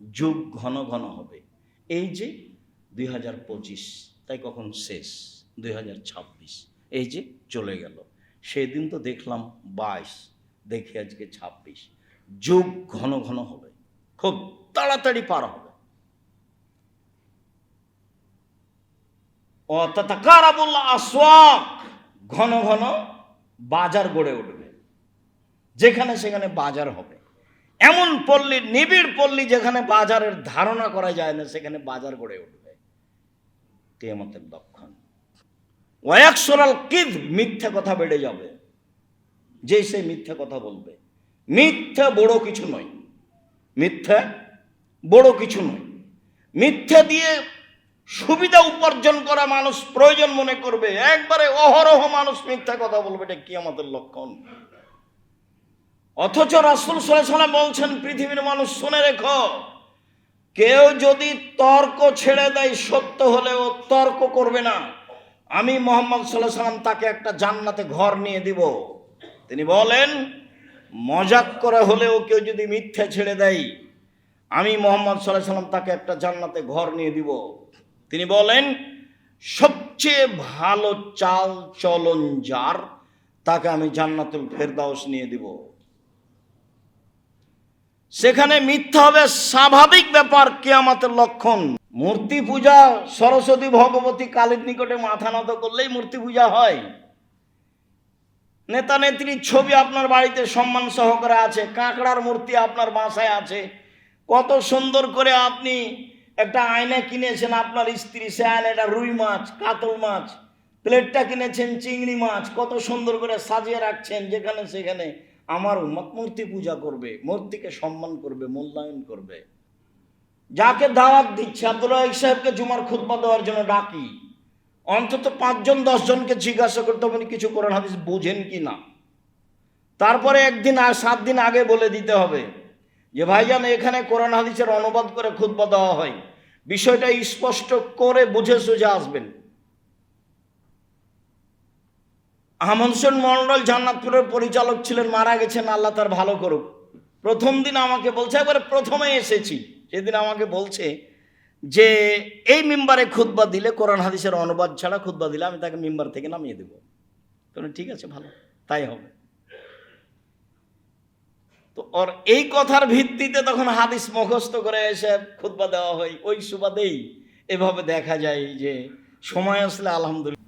যুগ ঘন ঘন হবে। এই যে 2025, তাই কখন শেষ? 2026, এই যে চলে গেল। সেদিন তো দেখলাম 22, দেখি আজকে 26। যুগ ঘন ঘন হবে, খুব তাড়াতাড়ি পার হবে। ঘন ঘন বাজার গড়ে উঠবে, যেখানে সেখানে বাজার হবে। এমন পল্লী, নিবিড় পল্লী, যেখানে বাজারের ধারণা করা যায় না, সেখানে বাজার গড়ে উঠবে। কিয়ামতের লক্ষণ। ওয়াকসুরাল কিদ, মিথ্যা কথা বেড়ে যাবে। যে সে মিথ্যা কথা বলবে। মিথ্যা বড় কিছু নয়, মিথ্যা বড় কিছু নয়। মিথ্যা দিয়ে সুবিধা উপার্জন করা মানুষ প্রয়োজন মনে করবে, একবারে অহরহ মানুষ মিথ্যা কথা বলবে। এটা কিয়ামতের লক্ষণ। অথচ রাসূল সাল্লাল্লাহু আলাইহি ওয়াসাল্লাম বলছেন, পৃথিবীর মানুষ শুনে রেখো, কেউ যদি তর্ক ছেড়ে দেয়, সত্য হলেও তর্ক করবে না, আমি মুহাম্মদ সাল্লাল্লাহু আলাইহি ওয়াসাল্লাম তাকে একটা জান্নাতে ঘর নিয়ে দিব। তিনি বলেন, মজাক করে হলেও কেউ যদি মিথ্যা ছেড়ে দেয়, আমি মুহাম্মদ সাল্লাল্লাহু আলাইহি ওয়াসাল্লাম তাকে একটা জান্নাতে ঘর নিয়ে দিব। তিনি বলেন, সবচেয়ে ভালো চাল চলন যার, তাকে আমি জান্নাতুল ফেরদাউস নিয়ে দিব। সেখানে মিথ্যা হবে স্বাভাবিক ব্যাপার, কিয়ামতের লক্ষণ। মূর্তি পূজা, সরস্বতী ভগবতী কালীর নিকটে মাথা নত করলেই মূর্তি পূজা হয়। নেতা নেত্রীর ছবি আপনার বাড়িতে সম্মান সহকারে আছে, কাঁকড়ার মূর্তি আপনার বাসায় আছে, কত সুন্দর করে আপনি একটা আয়না কিনেছেন আপনার স্ত্রী, সে আয়নাটা রুই মাছ, কাতল মাছ, প্লেটটা কিনেছেন চিংড়ি মাছ, কত সুন্দর করে সাজিয়ে রাখছেন। যেখানে সেখানে আমার উম্মত মূর্তি পূজা করবে, মূর্তিকে সম্মান করবে, মূল্যায়ন করবে। যাকে দাওয়াত দিচ্ছে, আব্দুল রাজ্জাক সাহেবকে জুমার খুতবা দেওয়ার জন্য ডাকি, অন্তত 5 জন 10 জনকে জিজ্ঞাসা করতে হবে কিছু কোরআন হাদিস বুঝেন কি না। তারপরে একদিন আর 7 দিন আগে বলে দিতে হবে যে ভাইজান, এখানে কোরআন হাদিসের অনুবাদ করে খুতবা দেওয়া হয়, বিষয়টা স্পষ্ট করে বুঝে সুঝে আসবেন। আহমদ হোসেন মন্ডল জান্নাতপুরের পরিচালক ছিলেন, মারা গেছেন, আল্লাহ তার ভালো করুক। প্রথম দিন আমাকে বলছে, একবারে প্রথমে এসেছি সেদিন আমাকে বলছে যে এই মিম্বারে খুতবা দিলে, কোরআন হাদিসের অনুবাদ ছাড়া খুতবা দিলে আমি তাকে মিম্বার থেকে নামিয়ে দেব। ঠিক আছে, ভালো, তাই হবে। তো ওর এই কথার ভিত্তিতে তখন হাদিস মুখস্থ করে এসে খুতবা দেওয়া হয়। ওই সুবাদেই এভাবে দেখা যায় যে সময় আসলে আলহামদুলিল্লাহ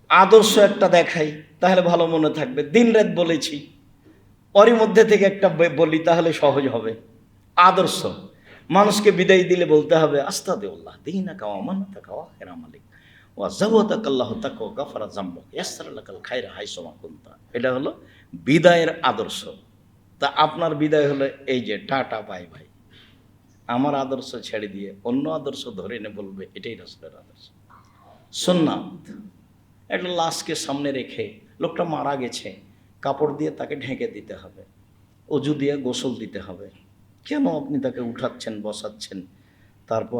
আদর্শ একটা দেখাই, তাহলে ভালো মনে থাকবে। দিন রাত বলেছি, ওরই মধ্যে থেকে একটা বলি, তাহলে সহজ হবে। আদর্শ মানুষকে বিদায় দিলে বলতে হবে, আস্তাগফিরুল্লাহ দীনাকা ওয়া মানাতাকা ওয়া আখিরা মালিক ওয়া যাওয়াতাকাল্লাহু তাকা ওয়া গাফারা যামবুক ইয়াসসারা লাকাল খায়রা হাইসুমা কুনতা। এটা হলো বিদায়ের আদর্শ। তা আপনার বিদায় হলো এই যে টাটা বাই বাই, আমার আদর্শ ছেড়ে দিয়ে অন্য আদর্শ ধরে এনে বলবে এটাই রাসূলের আদর্শ। সুন্নাত, একটা লাশকে সামনে রেখে, লোকটা মারা গেছে, কাপড় দিয়ে তাকে ঢেকে দিতে হবে, অজু দিয়ে গোসল দিতে হবে। কেন আপনি তাকে উঠাচ্ছেন, বসাচ্ছেন, তারপর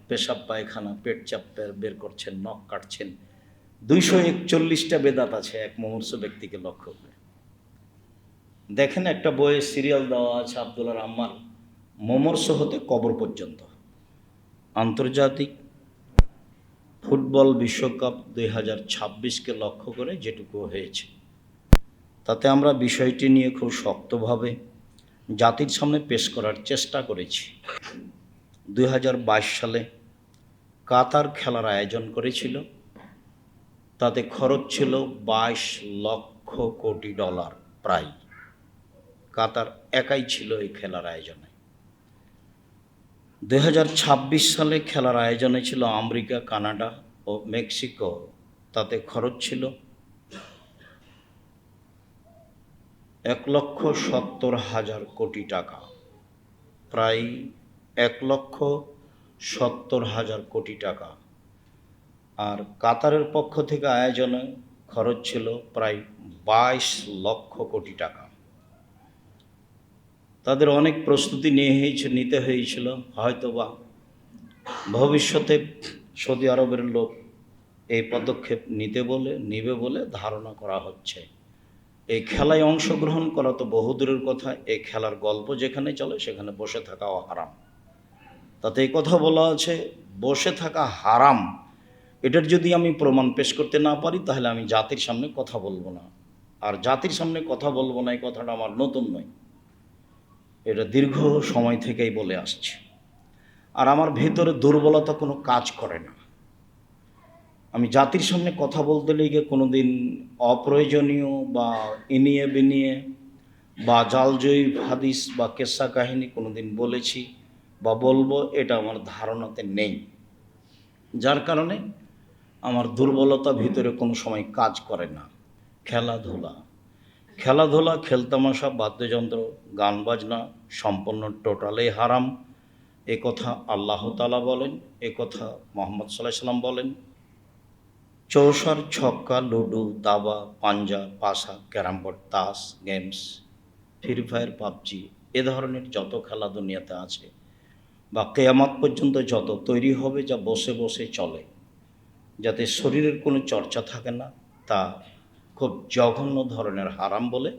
পেশাব পায়খানা, পেট চাপ বের করছেন, নখ কাটছেন? 241টা বেদাত আছে এক মুমূর্ষ ব্যক্তিকে লক্ষ্য করে। দেখেন, একটা বইয়ে সিরিয়াল দেওয়া আছে, আব্দুল্লাহ আম্মার, মুমূর্ষ হতে কবর পর্যন্ত। আন্তর্জাতিক ফুটবল বিশ্বকাপ 2026কে লক্ষ্য করে যেটুকু হয়েছে, তাতে আমরা বিষয়টি নিয়ে খুব শক্তভাবে জাতির সামনে পেশ করার চেষ্টা করেছি। 2022 সালে কাতার খেলার আয়োজন করেছিল, তাতে খরচ ছিল 22 লক্ষ কোটি ডলার প্রায়। কাতার একাই ছিল এই খেলার আয়োজনে। 2026 সালে খেলার আয়োজনে ছিল আমেরিকা, কানাডা ও মেক্সিকো, তাতে খরচ ছিল 1,70,000 কোটি টাকা, প্রায় 1,70,000 কোটি টাকা। আর কাতারের পক্ষ থেকে আয়োজনে খরচ ছিল প্রায় 22 লক্ষ কোটি টাকা। তাদের অনেক প্রস্তুতি নিতে হয়েছিল, হয়তোবা ভবিষ্যতে সৌদি আরবের লোক এই পদক্ষেপ নিবে বলে ধারণা করা হচ্ছে। এই খেলায় অংশগ্রহণ করা তো বহুদূরের কথা, এই খেলার গল্প যেখানে চলে সেখানে বসে থাকাও হারাম। তাতে এই কথা বলা আছে বসে থাকা হারাম, এটার যদি আমি প্রমাণ পেশ করতে না পারি তাহলে আমি জাতির সামনে কথা বলবো না। আর জাতির সামনে কথা বলবো না এই কথাটা আমার নতুন নয়, এটা দীর্ঘ সময় থেকেই বলে আসছে। আর আমার ভেতরে দুর্বলতা কোনো কাজ করে না। আমি জাতির সামনে কথা বলতে লেগে কোনো দিন অপ্রয়োজনীয় বা ইনিয়ে বিনিয়ে বা জালজয়ী হাদিস বা কেসা কাহিনী কোনো দিন বলেছি বা বলবো, এটা আমার ধারণাতে নেই। যার কারণে আমার দুর্বলতা ভিতরে কোনো সময় কাজ করে না। খেলাধুলা, খেলতামাশা, বাদ্যযন্ত্র, গান বাজনা সম্পূর্ণ টোটালি হারাম। এ কথা আল্লাহ তাআলা বলেন, এ কথা মুহাম্মদ সাল্লাল্লাহু আলাইহি ওয়াসাল্লাম বলেন। চৌসার, ছক্কা, লুডো, দাবা, পাঞ্জা, পাশা, ক্যারাম বোর্ড, তাস, গেমস, ফ্রি ফায়ার, পাবজি, এ ধরনের যত খেলা দুনিয়াতে আছে বা কিয়ামত পর্যন্ত যত তৈরি হবে যা বসে বসে চলে, যাতে শরীরের কোনো চর্চা থাকে না, তা খুব জঘন্য ধরনের হারাম বলে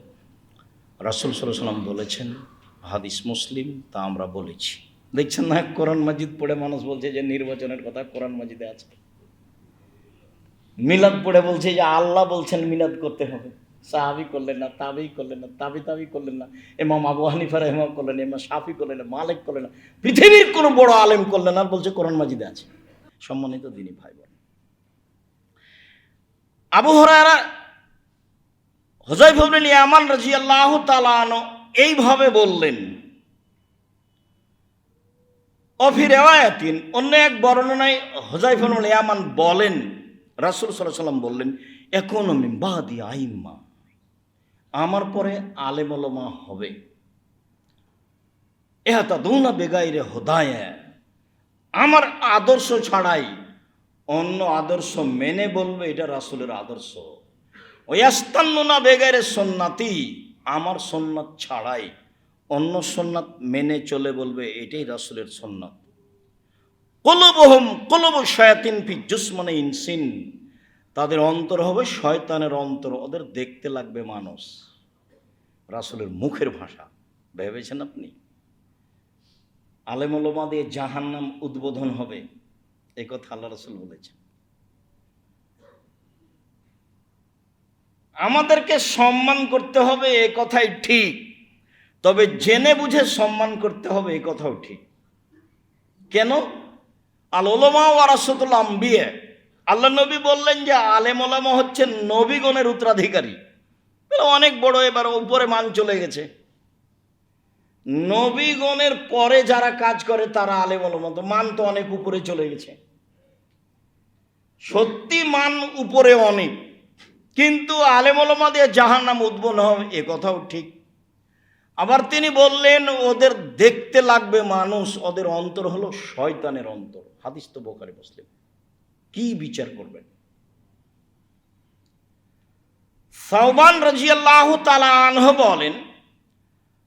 রাসূল সাল্লাল্লাহু আলাইহি ওয়াসাল্লাম বলেছেন। হাদিস মুসলিম, তা আমরা বলেছি। দেখছেন না, কোরআন মাজিদ পড়ে মানুষ বলছে যে নির্বাচনের কথা কোরআন মাজিদে আছে। মিলাদ পড়ে বলছে যে আল্লাহ বলছেন মিলাদ করতে হবে। সাহাবি করলেন না, তাবেই করলেন না, তাবি করলেন না, ইমাম আবু হানিফা রাহিমাহুল্লাহ করলেন, ইমাম শাফি করলেন না, মালিক করলেন না, পৃথিবীর কোনো বড় আলেম করলেন না, বলছে কোরআন মাজিদে আছে। সম্মানিত দিনী ভাই বোন, আবু হুরায়রা হুযায়ফা ইবনে ইয়ামান রাদিয়াল্লাহু তাআলা আনহু এইভাবে বললেন। অফি রিওয়ায়াতিন, অন্য এক বর্ণনায় হুযায়ফা ইবনে ইয়ামান বলেন, রাসূল সাল্লাল্লাহু আলাইহি ওয়াসাল্লাম বললেন, একুনু মিন বাদি আইম্মা, আমার পরে আলেম ওলামা হবে, ইহতাদুনা বিগাইরি হুদায়া, আমার আদর্শ ছাড়াই অন্য আদর্শ মেনে বলবে এটা রাসূলের আদর্শ। ওয়াস্তান্নুনা বিগাইরি সুন্নতি, আমার সুন্নাত ছাড়াই অন্য সুন্নাত মেনে চলে বলবে এটাই রাসূলের সুন্নাত। কুলুবুহুম কুলুবু শায়াতিন ফি জুসমানি ইনসিন, তাদের অন্তর হবে শয়তানের অন্তর, ওদের দেখতে লাগবে মানুষ। রাসূলের মুখের ভাষা ভেবেছেন আপনি? আলেম ওলামা দিয়ে জাহান্নাম উদ্বোধন হবে, এই কথা আল্লাহ রাসূল বলেছেন। আমাদেরকে সম্মান করতে হবে এ কথাই ঠিক, তবে জেনে বুঝে সম্মান করতে হবে এ কথাও ঠিক। কেন? আল উলামা ওয়ারাসাতুল আম্বিয়া, আল্লাহ নবী বললেন যে আলেম ওলামা হচ্ছেন নবীগণের উত্তরাধিকারী। অনেক বড়, এবার উপরে মান চলে গেছে। নবীগণের পরে যারা কাজ করে তারা আলেম ওলামা, তো মান তো অনেক উপরে চলে গেছে। সত্যি মান উপরে অনেক, কিন্তু আলেম ওলামা দিয়ে জাহান্নাম উদ্বোধন হবে এ কথাও ঠিক। আবার তিনি বললেন ওদের দেখতে লাগবে মানুষ, ওদের অন্তর হলো শয়তানের অন্তর। হাদিস তো বুখারী মুসলিম। কি বিচার করবেন? সাওবান রাদিয়াল্লাহু তাআলা আনহু বলেন,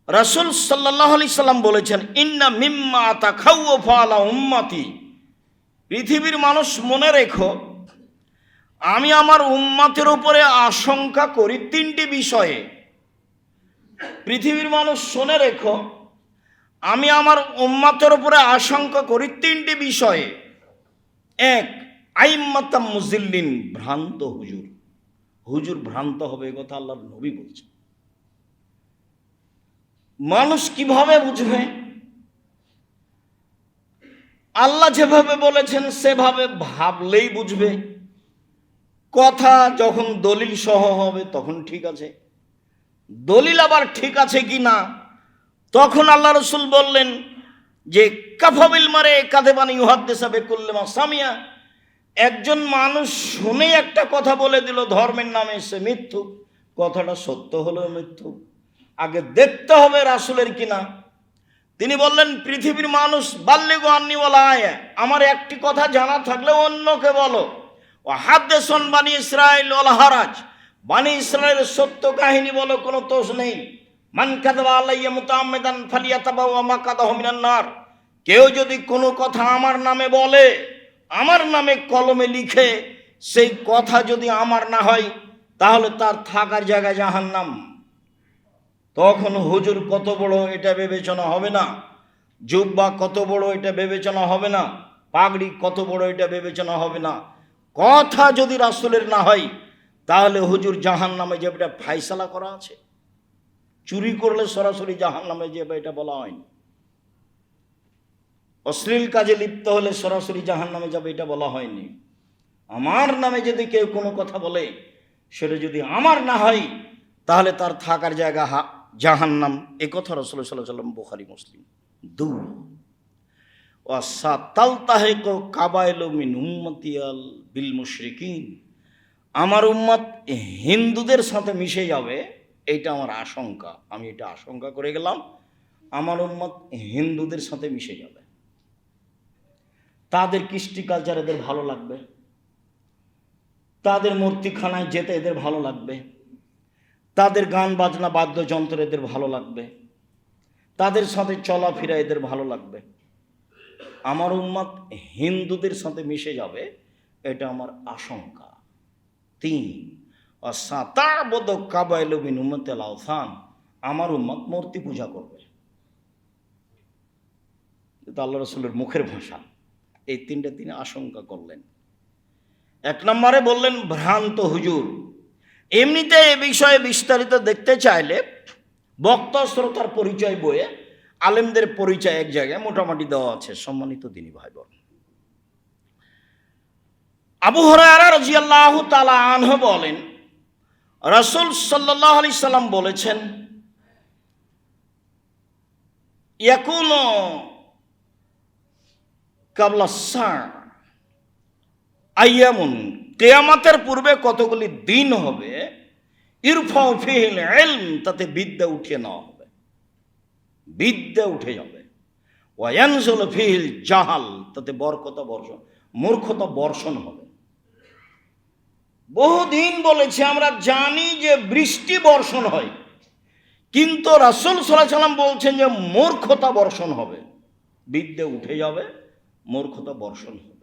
রাসূল সাল্লাল্লাহু আলাইহি সাল্লাম বলেছেন, ইন্না মিম্মা তাখাওয়াফা আলা উম্মতি, পৃথিবীর মানুষ মনে রেখো, আমি আমার উম্মতের উপরে আশঙ্কা করি তিনটি বিষয়ে। পৃথিবীর মানুষ শুনে রেখো, আমি আমার উম্মতের উপরে আশঙ্কা করি তিনটি বিষয়ে। এক, আইম্মাতাম মুজিল্লিন, ভ্রান্ত হুজুর। হুজুর ভ্রান্ত হবে এ কথা আল্লাহর নবী বলছেন। মানুষ কিভাবে বুঝবে? আল্লাহ যেভাবে বলেছেন সেভাবে ভাবলেই বুঝবে। কথা যখন দলিল সহ হবে তখন ঠিক আছে, দলিল আবার ঠিক আছে কি না তখন আল্লাহ রাসূল বললেন যে কাফাবিল মারে কাযিবান ইউহাদ্দিসু বিকুল্লি মা সামিয়া, একজন মানুষ শুনে একটা কথা বলে দিল ধর্মের নামে সে মিথ্যুক, কথাটা সত্য হলেও মিথ্যুক, আগে দেখতে হবে রাসূলের কিনা। তিনি বললেন পৃথিবীর মানুষ বাল্লিগু আন্নী ওয়ালা আয়া, আমার একটি কথা জানা থাকলে অন্যকে বলো। ও হাদ্দিসুন বানি ইসরাঈল ওয়াল হারাজ, বানি ইসরাঈলের সত্য কাহিনী বলো, কোনো দোষ নেই। মান কাযাবা আলাইয়া মুতাআম্মিদান ফালিয়াতাবাওয়া মাকাদাহু মিনান নার, কেউ যদি কোনো কথা আমার নামে বলে, আমার নামে কলমে লিখে, সেই কথা যদি আমার না হয় তাহলে তার থাকার জায়গা জাহান্নাম। তখন হুজুর কত বড় এটা বিবেচনা হবে না, জুব্বা কত বড় এটা বিবেচনা হবে না, পাগড়ি কত বড় এটা বিবেচনা হবে না। কথা যদি রাসূলের না হয় তাহলে হুজুর জাহান্নামে যাবে, এটা ফায়সালা করা আছে। চুরি করলে সরাসরি জাহান্নামে যাবে এটা বলা হয়নি। অশ্লীল কাজে লিপ্ত হলে সরাসরি জাহান্নামে যাবে এটা বলা হয়নি। আমার নামে যদি কেউ কোনো কথা বলে সেটা যদি আমার না হয় তাহলে তার থাকার জায়গা জাহান্নাম, এ কথা রাসূল সাল্লাল্লাহু আলাইহি ওয়াসাল্লাম বুখারী মুসলিম। দুই, ওয়াসাতালতাহিকু কাবাইলু মিন উম্মতিয়াল বিল মুশরিকিন, আমার উম্মত হিন্দুদের সাথে মিশে যাবে, এইটা আমার আশঙ্কা। আমি এটা আশঙ্কা করে গেলাম, আমার উম্মত হিন্দুদের সাথে মিশে যাবে। তাদের কৃষ্টি কালচার এদের ভালো লাগবে, তাদের মূর্তিখানায় যেতে এদের ভালো লাগবে, তাদের গান বাজনা বাদ্যযন্ত্র এদের ভালো লাগবে, তাদের সাথে চলাফেরা এদের ভালো লাগবে। আমার উম্মত হিন্দুদের সাথে মিশে যাবে, এটা আমার আশঙ্কা। তিন, ওয়াসাতা'বুদু কাবাইলু মিন উম্মাতিল আওসান, আমার উম্মত মূর্তি পূজা করবে। এটা আল্লাহ রাসূলের মুখের ভাষা। এই তিনটা তিনি আশঙ্কা করলেন। এক নম্বরে বললেন ভ্রান্ত হুজুর। এমনিতে এ বিষয়ে বিস্তারিত দেখতে চাইলে বক্তা শ্রোতার পরিচয় বইয়ে আলেমদের পরিচয় এক জায়গায় মোটামুটি দেওয়া আছে। সম্মানিত দিনী ভাই বোন, আবু হুরায়রা রাদিয়াল্লাহু তাআলা আনহু বলেন, রাসূল সাল্লাল্লাহু আলাইহি সাল্লাম বলেছেন, ইয়াকুনু কাবলা সা আইয়ামুন, কিয়ামতের পূর্বে কতগুলি দিন হবে, ইরফাউ ফিহিল ইলম, তাতে বিদ্যা উঠিয়ে নেওয়া হবে, বিদ্যা উঠে যাবে। ওয়া ইয়ানজুলু ফিহিল জাহাল, তাতে মূর্খতা বর্ষণ হবে। বহুদিন বলেছি, আমরা জানি যে বৃষ্টি বর্ষণ হয়, কিন্তু রাসূল সাল্লাল্লাহু আলাইহি সাল্লাম বলছেন যে মূর্খতা বর্ষণ হবে, বিদ্যা উঠে যাবে, মূর্খতা বর্ষণ হবে।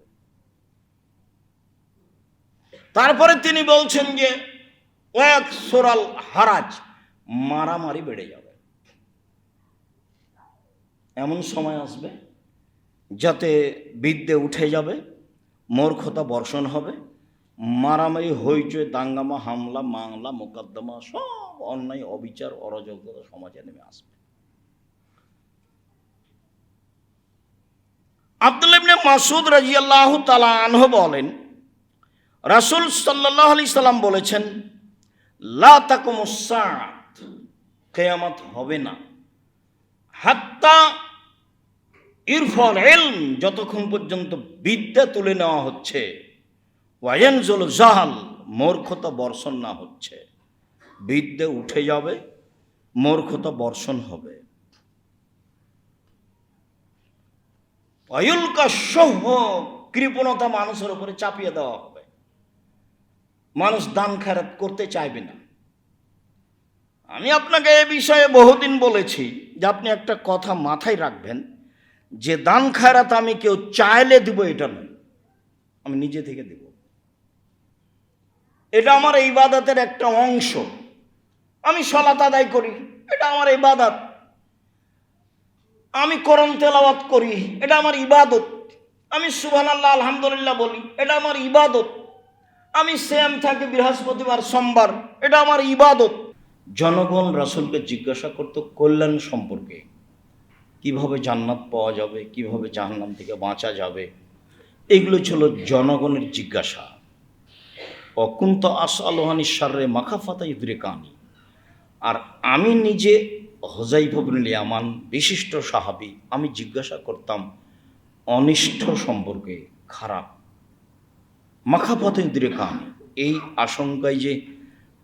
তারপরে তিনি বলছেন যে ওয়াকসুরাল হারাজ, মারামারি বেড়ে যাবে। এমন সময় আসবে যাতে বিদ্যে উঠে যাবে, মূর্খতা বর্ষণ হবে, মারামারি হইচই দাঙ্গামা হামলা মামলা মোকদ্দমা সব অন্যায় অবিচার অরাজকতা সমাজে নেমে আসবে। আব্দুল্লাহ ইবনে মাসউদ রাদিয়াল্লাহু তাআলা আনহু বলেন, রাসূল সাল্লাল্লাহু আলাইহি সাল্লাম বলেছেন, লা তাকুমুস সাআত, কিয়ামত হবে না, হাত্তা ইরফাল ইলম, যতক্ষণ পর্যন্ত বিদ্যা তুলে নেওয়া হচ্ছে, ওয়া ইয়ানজুল জাহাল, মূর্খতা বর্ষণ না হচ্ছে। বিদ্যা উঠে যাবে, মূর্খতা বর্ষণ হবে। ওয়ায়ুলকা শুহ, কৃপণতা মানুষের উপরে চাপিয়ে দেওয়া হবে, মানুষ দান খেরাত করতে চাইবে না। আমি আপনাকে এ বিষয়ে বহুদিন বলেছি যে আপনি একটা কথা মাথায় রাখবেন, যে দান খেরাত আমি কেউ চাইলে দিব এটা নয়, আমি নিজে থেকে দেব। এটা আমার ইবাদতের একটা অংশ। আমি সালাত আদায় করি, এটা আমার ইবাদত। আমি কোরআন তেলাওয়াত করি, এটা আমার ইবাদত। আমি সুবহানাল্লাহ আলহামদুলিল্লাহ বলি, এটা আমার ইবাদত। আমি সিয়াম থাকি বৃহস্পতিবার সোমবার, এটা আমার ইবাদত। জনগণ রাসূলকে জিজ্ঞাসা করত কল্যাণ সম্পর্কে, কিভাবে জান্নাত পাওয়া যাবে, কিভাবে জাহান্নাম থেকে বাঁচা যাবে, এগুলো ছিল জনগণের জিজ্ঞাসা। অকুন্ত আসআলুহানি শাররে মাখাফাতা ইদরিকানি, আর আমি নিজে হুযায়ফা ইবনুল ইয়ামান বিশিষ্ট সাহাবী, আমি জিজ্ঞাসা করতাম অনিষ্ট সম্পর্কে, খারাপ। মাখাফাতা ইদরিকানি, এই আশঙ্কায় যে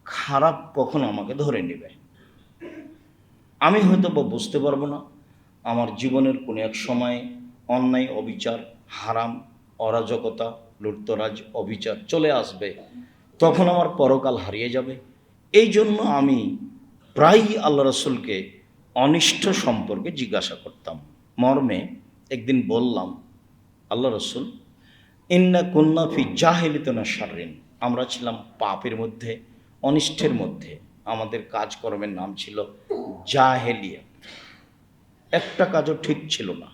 খারাপ কখন আমাকে ধরে নেবে, আমি হয়তো বা বুঝতে পারবো না। আমার জীবনের কোনো এক সময় অন্যায় অবিচার হারাম অরাজকতা লুটতরাজ অবিচার চলে আসবে, তখন আমার পরকাল হারিয়ে যাবে। এই জন্য আমি প্রায়ই আল্লাহ রাসূলকে অনিষ্ট সম্পর্কে জিজ্ঞাসা করতাম। মর্মে একদিন বললাম, আল্লাহ রাসূল, ইন্না কুন্না ফি জাহিলিয়াতিন শাররিন, আমরা ছিলাম পাপের মধ্যে, অনিষ্টের মধ্যে, আমাদের কাজকর্মের নাম ছিল জাহেলিয়া। একটা কাজও ঠিক ছিল না।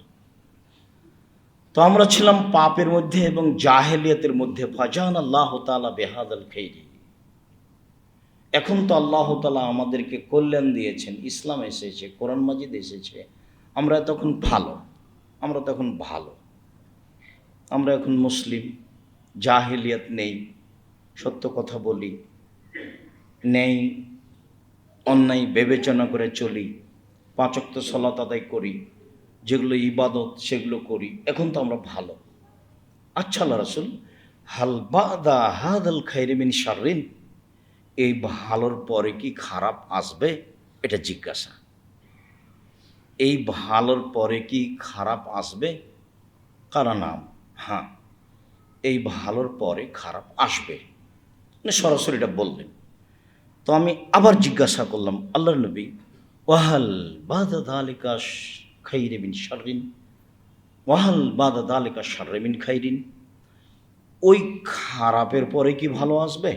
তো আমরা ছিলাম পাপের মধ্যে এবং জাহেলিয়াতের মধ্যে। ফাজান আল্লাহ তাআলা বিহাদাল খাইরি। এখন তো আল্লাহ তাআলা আমাদেরকে কল্যাণ দিয়েছেন, ইসলাম এসেছে, কোরআন মাজিদ এসেছে, আমরা তখন ভালো, আমরা এখন মুসলিম, জাহেলিয়াত নেই, সত্য কথা বলি, নেই অন্যায় বিবেচনা করে চলি, 5 ওয়াক্ত সালাত আদায় করি, যেগুলো ইবাদত সেগুলো করি, এখন তো আমরা ভালো। আচ্ছা আল্লাহ রাসূল, হাল বাদা হাদাল খাইরি মিন শাররিন, এই ভালোর পরে কি খারাপ আসবে, এটা জিজ্ঞাসা। এই ভালোর পরে কি খারাপ আসবে? কারা নাম, হ্যাঁ, এই ভালোর পরে খারাপ আসবে, সরাসরি এটা বললেন। তো আমি আবার জিজ্ঞাসা করলাম, আল্লাহর নবী, ওয়াহাল বাদা যালিকা খাইরি মিন শাররিন, ওয়াহাল বাদা যালিকা শাররি মিন খাইরিন, ওই খারাপের পরে কি ভালো আসবে?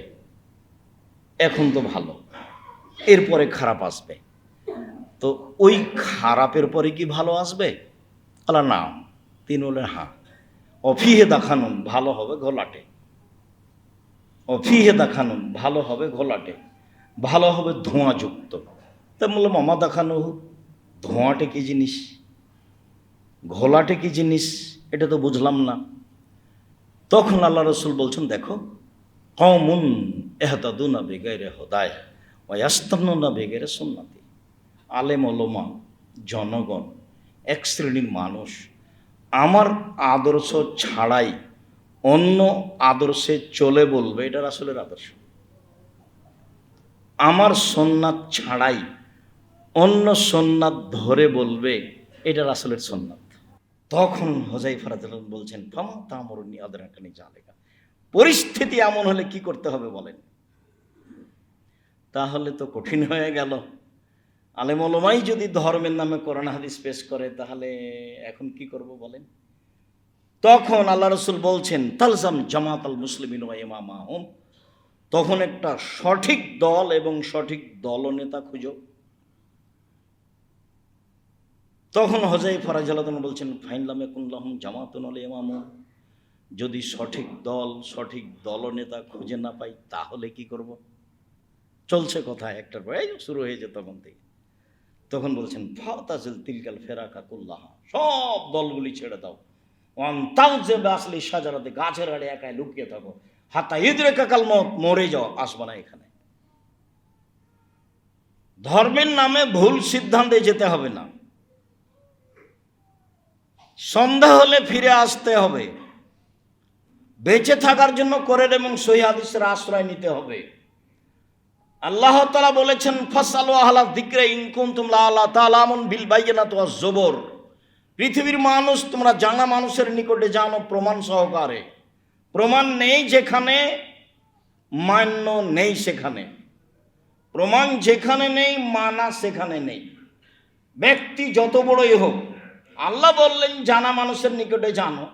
এখন তো ভালো, এরপরে খারাপ আসবে, তো ওই খারাপের পরে কি ভালো আসবে? আল্লাহ নাম। তিনি বললেন হ্যাঁ। অফিহে দেখানুন, ভালো হবে ঘোলাটে, অফিহে দেখানুন, ভালো হবে ঘোলাটে, ভালো হবে ধোঁয়াযুক্ত। তা বললাম মামা দেখানো, ধোঁয়াটে কি জিনিস, ঘোলাটে কি জিনিস, এটা তো বুঝলাম না। তখন আল্লাহ রসুল বলছেন, দেখো, কওমুন ইহতাদুনা বিগাইরি হুদায় ওয়া ইয়াস্তানুনা বিগাইরি সুন্নতি। আলেম ওলামা, জনগণ, এক শ্রেণীর মানুষ আমার আদর্শ ছাড়াই অন্য আদর্শে চলে বলবে, এটা রাসূলের আদর্শ। আমার সুন্নাত ছাড়াই অন্য সুন্নাত ধরে বলবে, এটা রাসূলের সুন্নাত। তখন হুযায়ফা রাদিয়াল্লাহু আনহু বলছেন, ফামা তা'মুরুনি আদরাকানি যালিকা। পরিস্থিতি এমন হলে কি করতে হবে বলেন? তাহলে তো কঠিন হয়ে গেল। আলেম ওলামাই যদি ধর্মের নামে কোরআন হাদিস পেশ করে, তাহলে এখন কি করব বলেন? তখন আল্লাহ রসুল বলছেন, তালজাম জামাত আল মুসলিমিন ওয়া ইমামাহুম, তখন একটা সঠিক দল এবং সঠিক দলনেতা খুঁজো। তখন হুযায়ফা রাদিয়াল্লাহু আনহু বলছেন, ফাইন লাম ইয়াকুন লাহুম জামাতুন ওয়ালা ইমামুন, যদি সঠিক দল সঠিক দলনেতা খুঁজে না পাই, তাহলে কি করব? চলছে কথা একটার পর শুরু হয়েছে তখন থেকে। তখন বলছেন, ফাতাজিল তিলকাল ফেরাকা কুল্লাহা, সব দলগুলি ছেড়ে দাও, ওয়ান তাউজিব আসলি শাজারাতে, গাছের আড়ে একাই লুকিয়ে থাকো, হাত্তা ইদরিকা কাল মউত, মরে যাও, আসবে না এখানে। ধর্মের নামে ভুল সিদ্ধান্তে যেতে হবে না, সন্দেহ হলে ফিরে আসতে হবে, বেঁচে থাকার জন্য কোরআন এবং সহিহ হাদিসের আশ্রয় নিতে হবে। আল্লাহ তাআলা বলেছেন, ফাসআলু আহলা যিকরি ইন কুনতুম লা তা'লামুন বিল বাইয়িনাতি ওয়াজ জুবুর। পৃথিবীর মানুষ, তোমরা জানা মানুষের নিকটে জানো প্রমাণ সহকারে। প্রমাণ নেই যেখানে, মান্য নেই সেখানে। প্রমাণ যেখানে নেই, মানা সেখানে নেই। ব্যক্তি যত বড়ই হোক, আল্লাহ বললেন জানা মানুষের নিকটে জানো,